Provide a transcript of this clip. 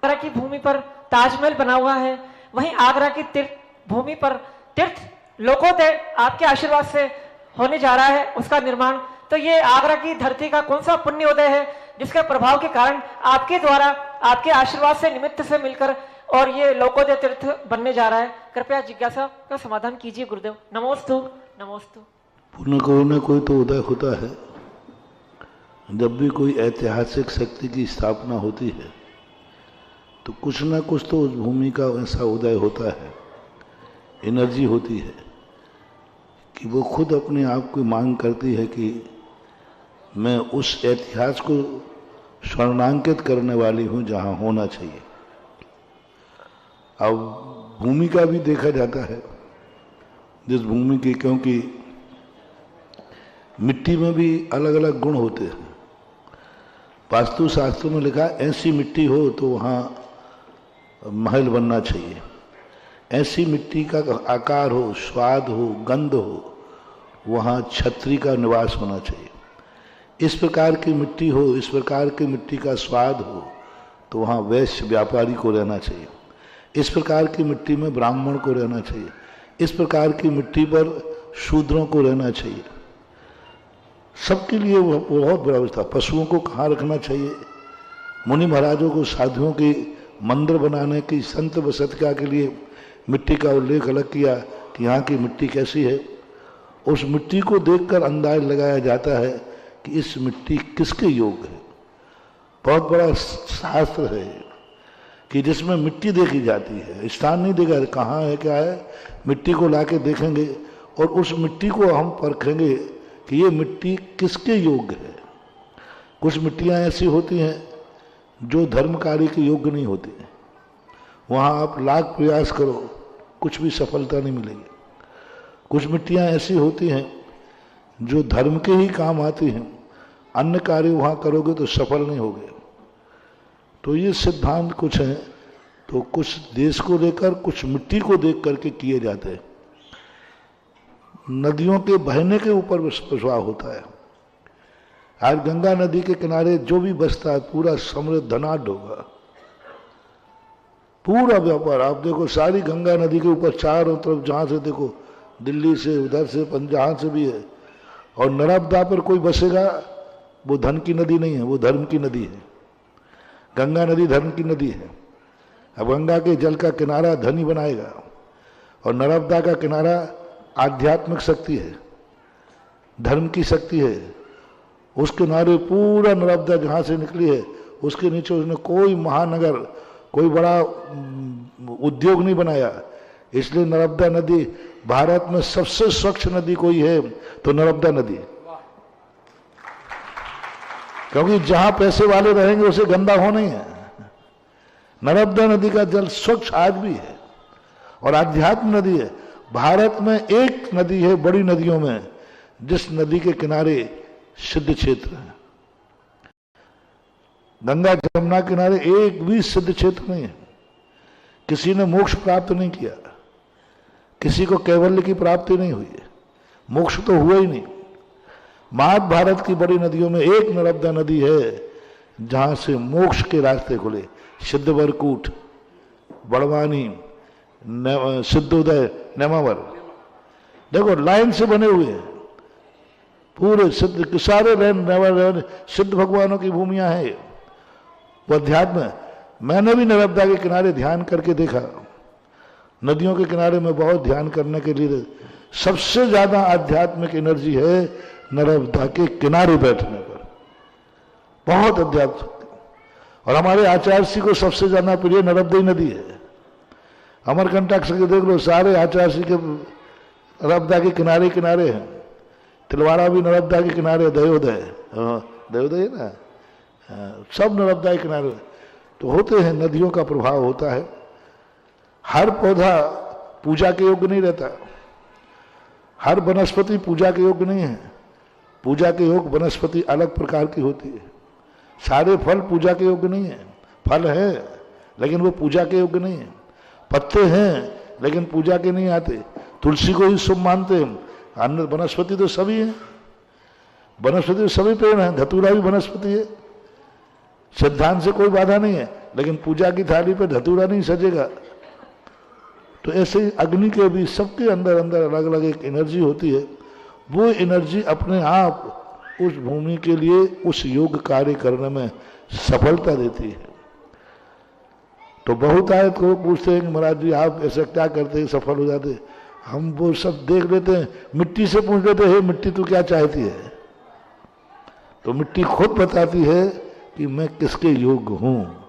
आगरा की भूमि पर ताजमहल बना हुआ है, वहीं आगरा की तीर्थ भूमि पर तीर्थ लोकोदय आपके आशीर्वाद से होने जा रहा है उसका निर्माण। तो ये आगरा की धरती का कौन सा पुण्योदय है जिसके प्रभाव के कारण आपके द्वारा आपके आशीर्वाद से निमित्त से मिलकर और ये लोकोदय तीर्थ बनने जा रहा है? कृपया जिज्ञासा का समाधान कीजिए गुरुदेव। नमोस्तु नमोस्तु। पुण्य करो कोई तो उदय होता है। जब भी कोई ऐतिहासिक शक्ति की स्थापना होती है तो कुछ ना कुछ तो उस भूमि का ऐसा उदय होता है, एनर्जी होती है कि वो खुद अपने आप को मांग करती है कि मैं उस इतिहास को स्वर्णांकित करने वाली हूं जहां होना चाहिए। अब भूमि का भी देखा जाता है, जिस भूमि की, क्योंकि मिट्टी में भी अलग अलग गुण होते हैं। वास्तुशास्त्र में लिखा ऐसी मिट्टी हो तो वहाँ महल बनना चाहिए, ऐसी मिट्टी का आकार हो, स्वाद हो, गंध हो, वहाँ छत्री का निवास होना चाहिए। इस प्रकार की मिट्टी हो, इस प्रकार की मिट्टी का स्वाद हो तो वहाँ वैश्य व्यापारी को रहना चाहिए। इस प्रकार की मिट्टी में ब्राह्मण को रहना चाहिए। इस प्रकार की मिट्टी पर शूद्रों को रहना चाहिए। सबके लिए वो बहुत बड़ा व्यवस्था। पशुओं को कहाँ रखना चाहिए, मुनि महाराजों को, साधुओं के मंदिर बनाने की, संत बसतिका के लिए मिट्टी का उल्लेख अलग किया कि यहाँ की मिट्टी कैसी है। उस मिट्टी को देखकर अंदाज लगाया जाता है कि इस मिट्टी किसके योग्य है। बहुत बड़ा शास्त्र है कि जिसमें मिट्टी देखी जाती है, स्थान नहीं देखा कहाँ है क्या है, मिट्टी को लाके देखेंगे और उस मिट्टी को हम परखेंगे कि ये मिट्टी किसके योग्य है। कुछ मिट्टियाँ ऐसी होती हैं जो धर्म कार्य के योग्य नहीं होती, वहाँ आप लाख प्रयास करो कुछ भी सफलता नहीं मिलेगी। कुछ मिट्टियाँ ऐसी होती हैं जो धर्म के ही काम आती हैं, अन्य कार्य वहाँ करोगे तो सफल नहीं होगे। तो ये सिद्धांत कुछ हैं, तो कुछ देश को लेकर, कुछ मिट्टी को देख करके किए जाते हैं। नदियों के बहने के ऊपर विश्वास होता है। आज गंगा नदी के किनारे जो भी बसता है पूरा समृद्ध धनाढ्य होगा, पूरा व्यापार। आप देखो सारी गंगा नदी के ऊपर चारों तरफ, जहां से देखो, दिल्ली से, उधर से, जहां से भी है। और नर्मदा पर कोई बसेगा वो धन की नदी नहीं है, वो धर्म की नदी है। गंगा नदी धर्म की नदी है। अब गंगा के जल का किनारा धन ही बनाएगा और नर्मदा का किनारा आध्यात्मिक शक्ति है, धर्म की शक्ति है। उस किनारे पूरा नर्मदा जहाँ से निकली है उसके नीचे उसने कोई महानगर, कोई बड़ा उद्योग नहीं बनाया। इसलिए नर्मदा नदी भारत में सबसे स्वच्छ नदी कोई है तो नर्मदा नदी, क्योंकि जहां पैसे वाले रहेंगे उसे गंदा होना ही है। नर्मदा नदी का जल स्वच्छ आज भी है और आध्यात्म नदी है। भारत में एक नदी है बड़ी नदियों में जिस नदी के किनारे सिद्ध क्षेत्र है। गंगा जमुना किनारे एक भी सिद्ध क्षेत्र नहीं है। किसी ने मोक्ष प्राप्त नहीं किया, किसी को कैवल्य की प्राप्ति नहीं हुई है, मोक्ष तो हुआ ही नहीं। महाभारत की बड़ी नदियों में एक नर्मदा नदी है जहां से मोक्ष के रास्ते खुले। सिद्धवरकूट, बड़वानी, सिद्धोदय, नेमावर, देखो लाइन से बने हुए हैं पूरे सिद्ध, सारे लाइन सिद्ध भगवानों की भूमियां हैं। वो अध्यात्म, मैंने भी नर्मदा के किनारे ध्यान करके देखा। नदियों के किनारे में बहुत ध्यान करने के लिए सबसे ज्यादा आध्यात्मिक एनर्जी है नर्मदा के किनारे बैठने पर, बहुत अध्यात्म। और हमारे आचार्य जी को सबसे ज्यादा प्रिय नर्मदा नदी है। अमरकंटक से देख लो, सारे आचार्य जी के नर्मदा के किनारे किनारे हैं। तिलवाड़ा भी नर्मदा के किनारे, दयोदय, दयोदय है ना, सब नर्मदा के किनारे। तो होते हैं, नदियों का प्रभाव होता है। हर पौधा पूजा के योग्य नहीं रहता, हर वनस्पति पूजा के योग्य नहीं है। पूजा के योग्य वनस्पति अलग प्रकार की होती है। सारे फल पूजा के योग्य नहीं है। फल है लेकिन वो पूजा के योग्य नहीं है। पत्ते हैं लेकिन पूजा के नहीं आते। तुलसी को ही शुभ मानते हैं। अन्य वनस्पति तो सभी हैं, वनस्पति तो सभी पेड़ हैं, धतूरा भी वनस्पति है। सिद्धांत से कोई बाधा नहीं है। लेकिन पूजा की थाली पे धतूरा नहीं सजेगा। तो ऐसे ही अग्नि के भी सबके अंदर अंदर अलग अलग एक एनर्जी होती है। वो एनर्जी अपने आप उस भूमि के लिए उस योग कार्य करने में सफलता देती है। तो बहुत आए तो पूछते हैं कि महाराज जी आप ऐसा क्या करते हैं सफल हो जाते? हम वो सब देख लेते हैं, मिट्टी से पूछ लेते हैं मिट्टी तू क्या चाहती है? तो मिट्टी खुद बताती है कि मैं किसके योग्य हूं।